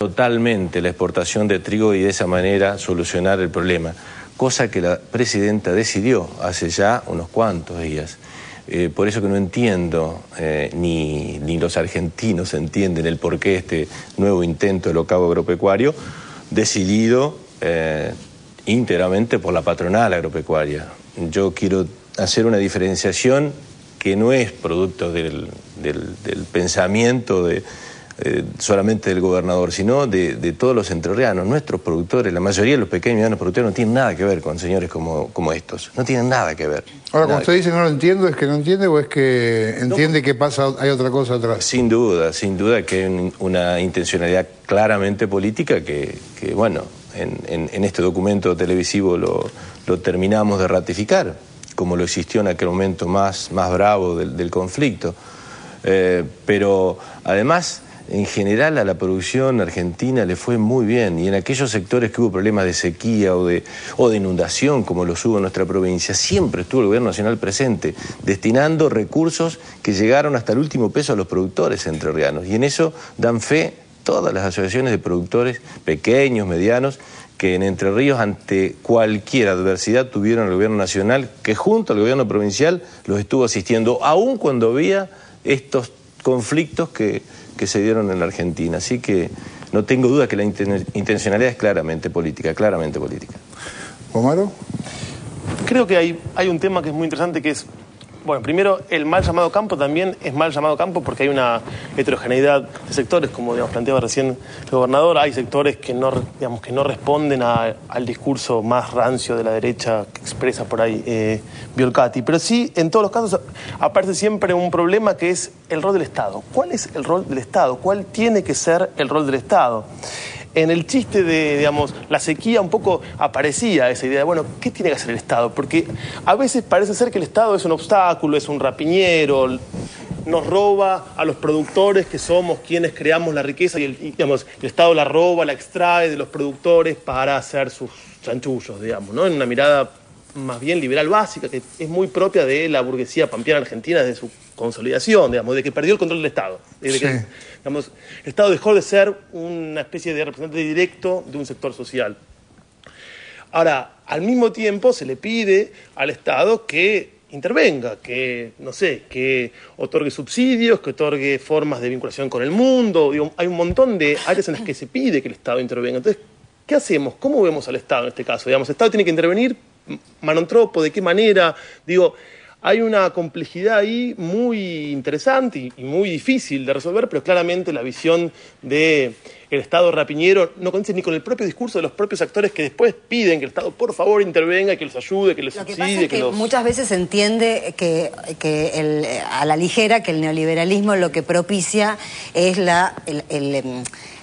totalmente la exportación de trigo y de esa manera solucionar el problema, cosa que la presidenta decidió hace ya unos cuantos días. Por eso que no entiendo, ni los argentinos entienden el porqué de este nuevo intento de locao agropecuario, decidido íntegramente por la patronal agropecuaria. Yo quiero hacer una diferenciación que no es producto del pensamiento solamente del gobernador, sino de todos los entrerrianos. Nuestros productores, la mayoría de los pequeños y medianos productores no tienen nada que ver con señores como estos. No tienen nada que ver. Ahora, cuando usted dice no lo entiendo, ¿es que no entiende o es que entiende que pasa, hay otra cosa atrás? Sin duda que hay una intencionalidad claramente política que bueno, en este documento televisivo lo terminamos de ratificar, como lo existió en aquel momento más bravo del conflicto. Pero además, en general a la producción argentina le fue muy bien, y en aquellos sectores que hubo problemas de sequía o de inundación, como los hubo en nuestra provincia, siempre estuvo el gobierno nacional presente, destinando recursos que llegaron hasta el último peso a los productores entrerrianos, y en eso dan fe todas las asociaciones de productores pequeños, medianos, que en Entre Ríos, ante cualquier adversidad, tuvieron al gobierno nacional, que junto al gobierno provincial los estuvo asistiendo, aun cuando había estos conflictos que se dieron en la Argentina. Así que no tengo duda que la intencionalidad es claramente política, claramente política. ¿Omaro? Creo que hay un tema que es muy interesante, que es, bueno, primero, el mal llamado campo también es mal llamado campo porque hay una heterogeneidad de sectores, como planteaba recién el gobernador. Hay sectores que no responden al discurso más rancio de la derecha que expresa por ahí Biolcati. Pero sí, en todos los casos, aparece siempre un problema que es el rol del Estado. ¿Cuál es el rol del Estado? ¿Cuál tiene que ser el rol del Estado? En el chiste de, la sequía un poco aparecía esa idea de, bueno, ¿qué tiene que hacer el Estado? Porque a veces parece ser que el Estado es un obstáculo, es un rapiñero, nos roba a los productores que somos quienes creamos la riqueza y el Estado la roba, la extrae de los productores para hacer sus chanchullos, ¿no? En una mirada más bien liberal básica, que es muy propia de la burguesía pampeana argentina desde su consolidación, de que perdió el control del Estado. Desde que, el Estado dejó de ser una especie de representante directo de un sector social. Ahora, al mismo tiempo se le pide al Estado que intervenga, que otorgue subsidios, que otorgue formas de vinculación con el mundo. Hay un montón de áreas en las que se pide que el Estado intervenga. Entonces, ¿qué hacemos? ¿Cómo vemos al Estado en este caso? El Estado tiene que intervenir, manontropo, ¿de qué manera? Hay una complejidad ahí muy interesante y muy difícil de resolver, pero claramente la visión del Estado rapiñero no coincide ni con el propio discurso de los propios actores que después piden que el Estado por favor intervenga, que los ayude, que los subsidie. Lo que pasa es que muchas veces se entiende a la ligera que el neoliberalismo lo que propicia es la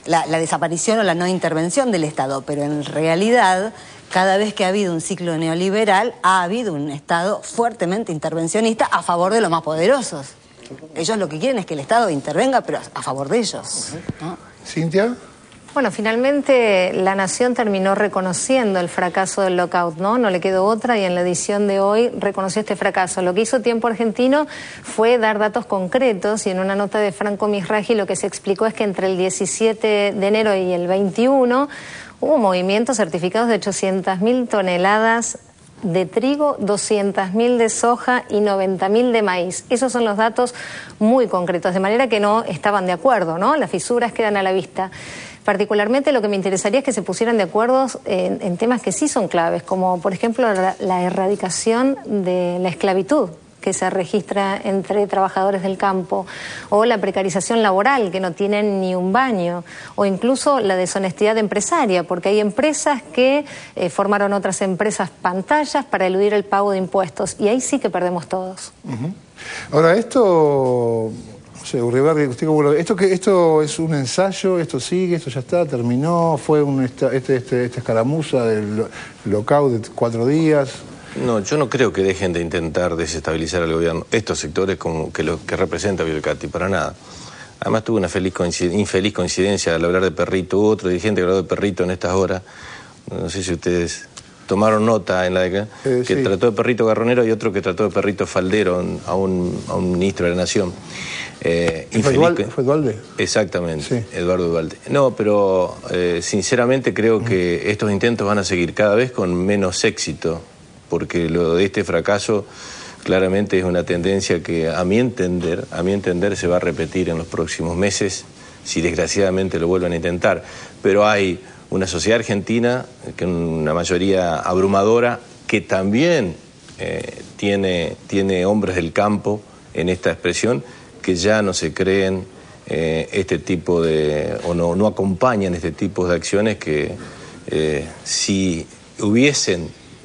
desaparición o la no intervención del Estado, pero en realidad cada vez que ha habido un ciclo neoliberal ha habido un Estado fuertemente intervencionista a favor de los más poderosos. Ellos lo que quieren es que el Estado intervenga, pero a favor de ellos, ¿no? ¿Cintia? Bueno, finalmente la Nación terminó reconociendo el fracaso del lockout, ¿no? No le quedó otra y en la edición de hoy reconoció este fracaso. Lo que hizo Tiempo Argentino fue dar datos concretos y en una nota de Franco Misragi lo que se explicó es que entre el 17 de enero y el 21 hubo movimientos certificados de 800.000 toneladas de trigo, 200.000 de soja y 90.000 de maíz. Esos son los datos muy concretos, de manera que no estaban de acuerdo, ¿no? Las fisuras quedan a la vista. Particularmente lo que me interesaría es que se pusieran de acuerdo en temas que sí son claves, como por ejemplo la erradicación de la esclavitud que se registra entre trabajadores del campo, o la precarización laboral, que no tienen ni un baño, o incluso la deshonestidad empresaria, porque hay empresas que formaron otras empresas pantallas para eludir el pago de impuestos, y ahí sí que perdemos todos. Ahora, esto... No sé, Urribarri, ¿usted cómo lo ve? ¿Esto es un ensayo? ¿Esto sigue? ¿Esto ya está? ¿Terminó? ¿Fue esta escaramuza del lockout de 4 días? No, yo no creo que dejen de intentar desestabilizar al gobierno estos sectores como que lo que representa Biolcati, para nada. Además tuve una infeliz coincidencia al hablar de Perrito. Hubo otro dirigente que habló de Perrito en estas horas. No sé si ustedes tomaron nota en la década, que sí. trató de perrito garronero y otro que trató de perrito faldero a un ministro de la Nación. ¿Fue Dualde? Exactamente, sí. Eduardo Dualde. No, pero sinceramente creo que estos intentos van a seguir cada vez con menos éxito, porque lo de este fracaso claramente es una tendencia que a mi entender se va a repetir en los próximos meses, si desgraciadamente lo vuelven a intentar. Pero hay una sociedad argentina, que una mayoría abrumadora, que también tiene hombres del campo en esta expresión, que ya no se creen este tipo de, o no acompañan este tipo de acciones que si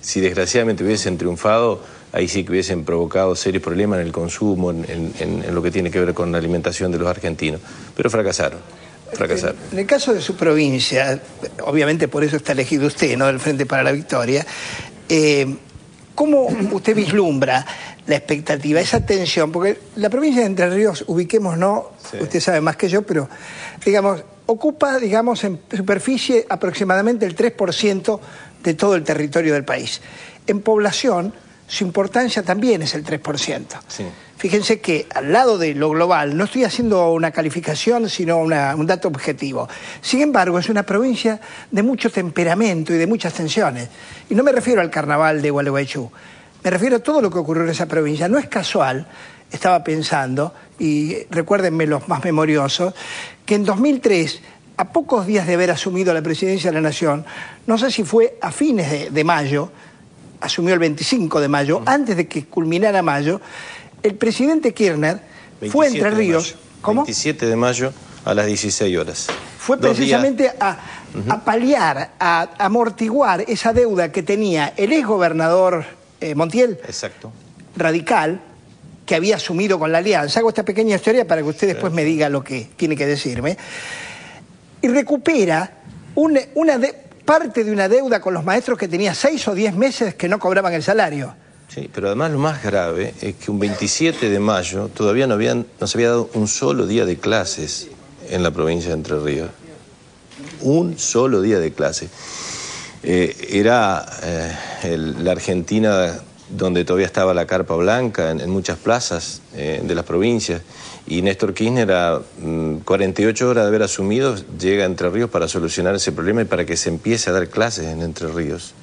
desgraciadamente hubiesen triunfado, ahí sí que hubiesen provocado serios problemas en el consumo, en lo que tiene que ver con la alimentación de los argentinos. Pero fracasaron. En el caso de su provincia, obviamente por eso está elegido usted, ¿no?, del Frente para la Victoria, ¿cómo usted vislumbra la expectativa, esa tensión? Porque la provincia de Entre Ríos, ubiquémonos, sí. Usted sabe más que yo, pero digamos, ocupa, digamos, en superficie aproximadamente el 3% de todo el territorio del país. En población, su importancia también es el 3%. Sí. Fíjense que al lado de lo global, no estoy haciendo una calificación, sino un dato objetivo. Sin embargo, es una provincia de mucho temperamento y de muchas tensiones. Y no me refiero al carnaval de Gualeguaychú, me refiero a todo lo que ocurrió en esa provincia. No es casual, estaba pensando, y recuérdenme los más memoriosos, que en 2003, a pocos días de haber asumido la presidencia de la Nación, no sé si fue a fines de mayo, asumió el 25 de mayo, antes de que culminara mayo, el presidente Kirchner fue a Entre Ríos. ¿Cómo? 27 de mayo a las 16 horas. Fue precisamente a paliar, a amortiguar esa deuda que tenía el exgobernador Montiel. Exacto. Radical, que había asumido con la alianza. Hago esta pequeña historia para que usted después me diga lo que tiene que decirme. Y recupera parte de una deuda con los maestros que tenía 6 o 10 meses que no cobraban el salario. Sí, pero además lo más grave es que un 27 de mayo todavía no se había dado un solo día de clases en la provincia de Entre Ríos. Un solo día de clases. Era la Argentina donde todavía estaba la carpa blanca en muchas plazas de las provincias, y Néstor Kirchner a 48 horas de haber asumido llega a Entre Ríos para solucionar ese problema y para que se empiece a dar clases en Entre Ríos.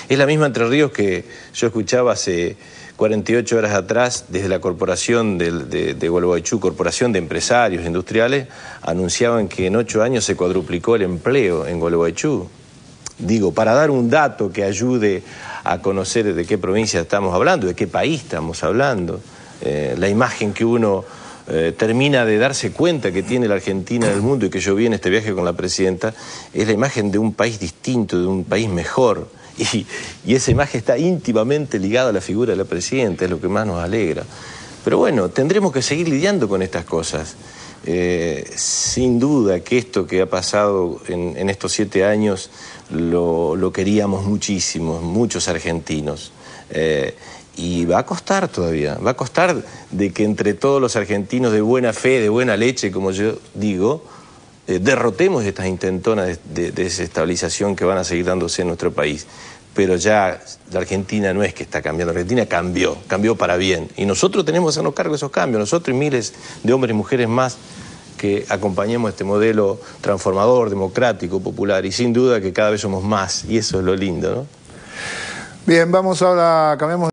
Es la misma Entre Ríos que yo escuchaba hace 48 horas atrás desde la corporación de Gualeguaychú, corporación de empresarios industriales, anunciaban que en 8 años se cuadruplicó el empleo en Gualeguaychú. Digo, para dar un dato que ayude a conocer de qué provincia estamos hablando, de qué país estamos hablando, la imagen que uno termina de darse cuenta que tiene la Argentina del mundo, y que yo vi en este viaje con la presidenta, es la imagen de un país distinto, de un país mejor. Y esa imagen está íntimamente ligada a la figura de la presidenta, es lo que más nos alegra. Pero bueno, tendremos que seguir lidiando con estas cosas. Sin duda que esto que ha pasado en estos 7 años lo queríamos muchísimo, muchos argentinos. Y va a costar todavía, va a costar de que entre todos los argentinos de buena fe, de buena leche, como yo digo, derrotemos estas intentonas de desestabilización que van a seguir dándose en nuestro país. Pero ya la Argentina no es que está cambiando, la Argentina cambió para bien. Y nosotros tenemos que hacernos cargo de esos cambios, nosotros y miles de hombres y mujeres más que acompañemos este modelo transformador, democrático, popular, y sin duda que cada vez somos más, y eso es lo lindo, ¿no? Bien, vamos ahora, cambiamos